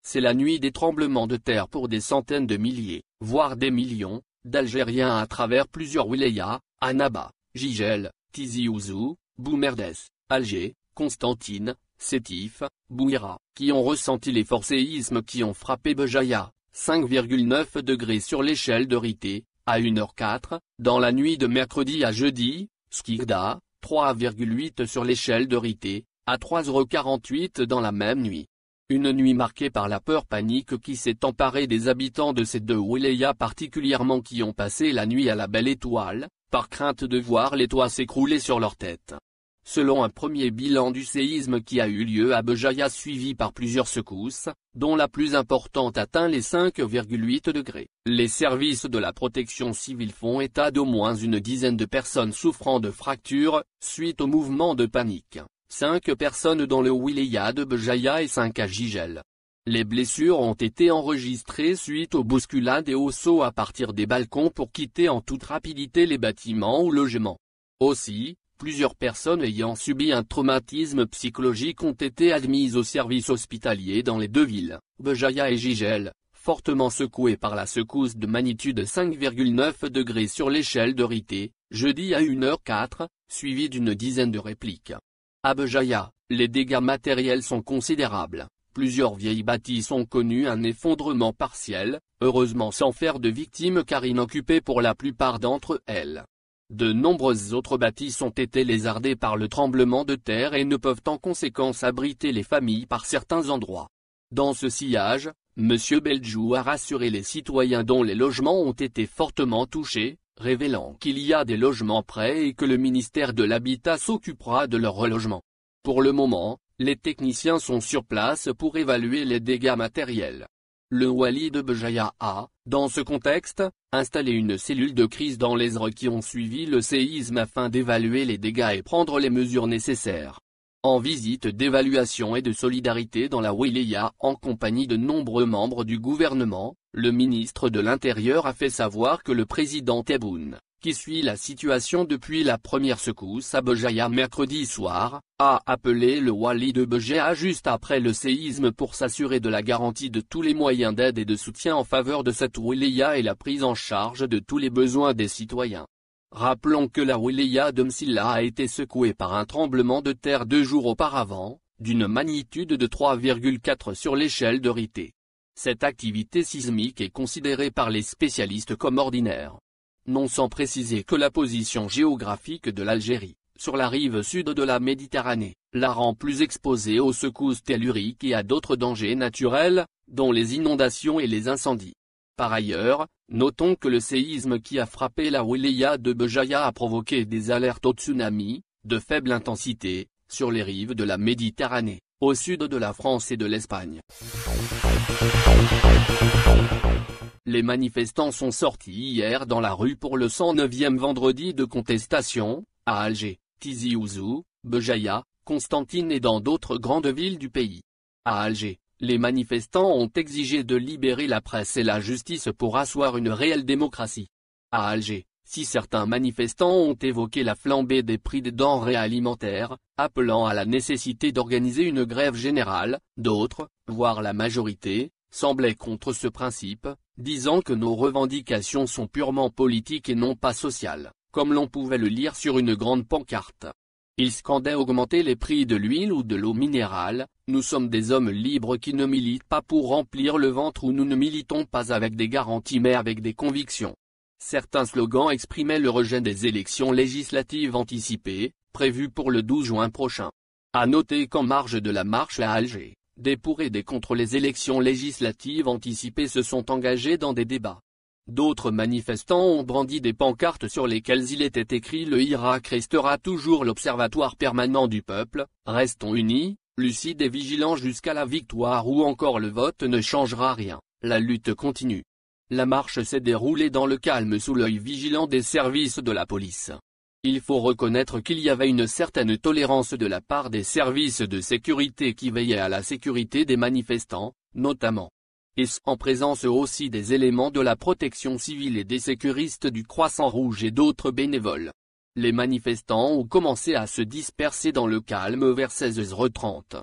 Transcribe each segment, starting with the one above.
C'est la nuit des tremblements de terre pour des centaines de milliers, voire des millions, d'Algériens à travers plusieurs wilayas, Annaba, Jijel, Tizi Ouzou, Boumerdès, Alger, Constantine, Sétif, Bouira, qui ont ressenti les forts séismes qui ont frappé Béjaïa, 5,9 degrés sur l'échelle de Richter, à 1h04, dans la nuit de mercredi à jeudi, Skikda, 3,8 sur l'échelle de Richter, à 3h48 dans la même nuit. Une nuit marquée par la peur-panique qui s'est emparée des habitants de ces deux wilayas particulièrement qui ont passé la nuit à la belle étoile, par crainte de voir les toits s'écrouler sur leur tête. Selon un premier bilan du séisme qui a eu lieu à Béjaïa suivi par plusieurs secousses, dont la plus importante atteint les 5,8 degrés, les services de la protection civile font état d'au moins une dizaine de personnes souffrant de fractures, suite au mouvement de panique. 5 personnes dans le wilaya de Béjaïa et 5 à Jijel. Les blessures ont été enregistrées suite aux bousculades et aux sauts à partir des balcons pour quitter en toute rapidité les bâtiments ou logements. Aussi, plusieurs personnes ayant subi un traumatisme psychologique ont été admises au service hospitalier dans les deux villes, Béjaïa et Jijel, fortement secouées par la secousse de magnitude 5,9 degrés sur l'échelle de Richter, jeudi à 1h04, suivie d'une dizaine de répliques. À Béjaïa, les dégâts matériels sont considérables. Plusieurs vieilles bâtisses ont connu un effondrement partiel, heureusement sans faire de victimes car inoccupées pour la plupart d'entre elles. De nombreuses autres bâtisses ont été lézardées par le tremblement de terre et ne peuvent en conséquence abriter les familles par certains endroits. Dans ce sillage, M. Beldjou a rassuré les citoyens dont les logements ont été fortement touchés, révélant qu'il y a des logements prêts et que le ministère de l'Habitat s'occupera de leur relogement. Pour le moment, les techniciens sont sur place pour évaluer les dégâts matériels. Le wali de Béjaïa a, dans ce contexte, installé une cellule de crise dans les heures qui ont suivi le séisme afin d'évaluer les dégâts et prendre les mesures nécessaires. En visite d'évaluation et de solidarité dans la wilaya en compagnie de nombreux membres du gouvernement, le ministre de l'Intérieur a fait savoir que le président Tebboune, qui suit la situation depuis la première secousse à Béjaïa mercredi soir, a appelé le wali de Béjaïa juste après le séisme pour s'assurer de la garantie de tous les moyens d'aide et de soutien en faveur de cette wilaya et la prise en charge de tous les besoins des citoyens. Rappelons que la wilaya de Msila a été secouée par un tremblement de terre 2 jours auparavant, d'une magnitude de 3,4 sur l'échelle de Richter. Cette activité sismique est considérée par les spécialistes comme ordinaire. Non sans préciser que la position géographique de l'Algérie, sur la rive sud de la Méditerranée, la rend plus exposée aux secousses telluriques et à d'autres dangers naturels, dont les inondations et les incendies. Par ailleurs, notons que le séisme qui a frappé la wilaya de Béjaïa a provoqué des alertes au tsunami, de faible intensité, sur les rives de la Méditerranée, au sud de la France et de l'Espagne. Les manifestants sont sortis hier dans la rue pour le 109e vendredi de contestation, à Alger, Tizi Ouzou, Béjaïa, Constantine et dans d'autres grandes villes du pays. À Alger, les manifestants ont exigé de libérer la presse et la justice pour asseoir une réelle démocratie. À Alger, si certains manifestants ont évoqué la flambée des prix des denrées alimentaires, appelant à la nécessité d'organiser une grève générale, d'autres, voire la majorité, semblaient contre ce principe, disant que nos revendications sont purement politiques et non pas sociales, comme l'on pouvait le lire sur une grande pancarte. Ils scandaient augmenter les prix de l'huile ou de l'eau minérale, nous sommes des hommes libres qui ne militent pas pour remplir le ventre ou nous ne militons pas avec des garanties mais avec des convictions. Certains slogans exprimaient le rejet des élections législatives anticipées, prévues pour le 12 juin prochain. À noter qu'en marge de la marche à Alger, des pour et des contre les élections législatives anticipées se sont engagés dans des débats. D'autres manifestants ont brandi des pancartes sur lesquelles il était écrit « Le Irak restera toujours l'observatoire permanent du peuple, restons unis, lucides et vigilants jusqu'à la victoire » ou encore « Le vote ne changera rien, la lutte continue ». La marche s'est déroulée dans le calme sous l'œil vigilant des services de la police. Il faut reconnaître qu'il y avait une certaine tolérance de la part des services de sécurité qui veillaient à la sécurité des manifestants, notamment. Et en présence aussi des éléments de la protection civile et des sécuristes du Croissant-Rouge et d'autres bénévoles. Les manifestants ont commencé à se disperser dans le calme vers 16h30.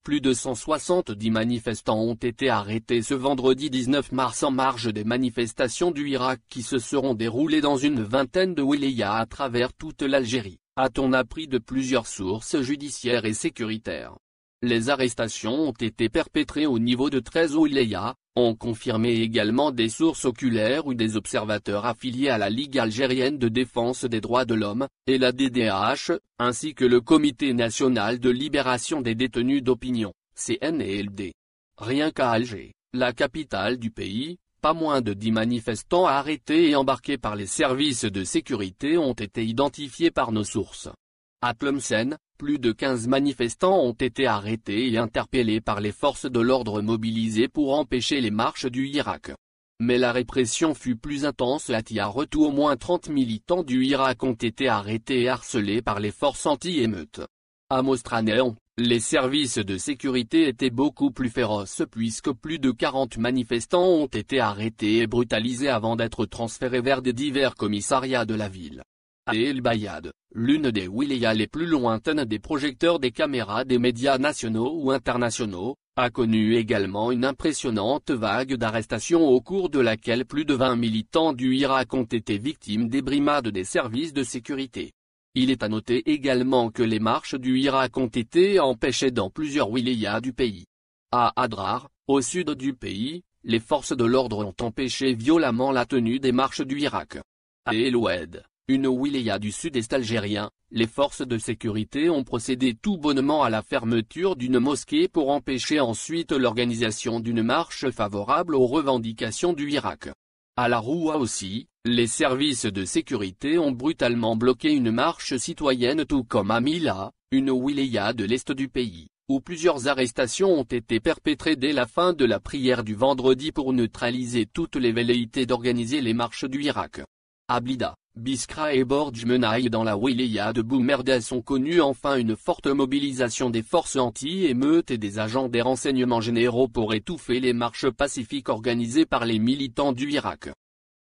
Plus de 170 manifestants ont été arrêtés ce vendredi 19 mars en marge des manifestations du Irak qui se seront déroulées dans une vingtaine de wilayas à travers toute l'Algérie, a-t-on appris de plusieurs sources judiciaires et sécuritaires. Les arrestations ont été perpétrées au niveau de 13 wilayas, ont confirmé également des sources oculaires ou des observateurs affiliés à la Ligue algérienne de défense des droits de l'homme, et la DDH, ainsi que le Comité national de libération des détenus d'opinion, CNLD. Rien qu'à Alger, la capitale du pays, pas moins de 10 manifestants arrêtés et embarqués par les services de sécurité ont été identifiés par nos sources. À Tlemcen, plus de 15 manifestants ont été arrêtés et interpellés par les forces de l'ordre mobilisées pour empêcher les marches du Irak. Mais la répression fut plus intense à Tiaretou. Au moins 30 militants du Irak ont été arrêtés et harcelés par les forces anti-émeutes. À Mostradam, les services de sécurité étaient beaucoup plus féroces puisque plus de 40 manifestants ont été arrêtés et brutalisés avant d'être transférés vers des divers commissariats de la ville. À El Bayad, l'une des wilayas les plus lointaines des projecteurs des caméras des médias nationaux ou internationaux, a connu également une impressionnante vague d'arrestations au cours de laquelle plus de 20 militants du Irak ont été victimes des brimades des services de sécurité. Il est à noter également que les marches du Irak ont été empêchées dans plusieurs wilayas du pays. À Adrar, au sud du pays, les forces de l'ordre ont empêché violemment la tenue des marches du Irak. À El Oued, une wilaya du sud-est algérien, les forces de sécurité ont procédé tout bonnement à la fermeture d'une mosquée pour empêcher ensuite l'organisation d'une marche favorable aux revendications du Irak. À la Roua aussi, les services de sécurité ont brutalement bloqué une marche citoyenne tout comme à Mila, une wilaya de l'est du pays, où plusieurs arrestations ont été perpétrées dès la fin de la prière du vendredi pour neutraliser toutes les velléités d'organiser les marches du Irak. À Blida, Biskra et Bordj Menaï dans la wilaya de Boumerdès ont connu enfin une forte mobilisation des forces anti-émeutes et des agents des renseignements généraux pour étouffer les marches pacifiques organisées par les militants du Irak.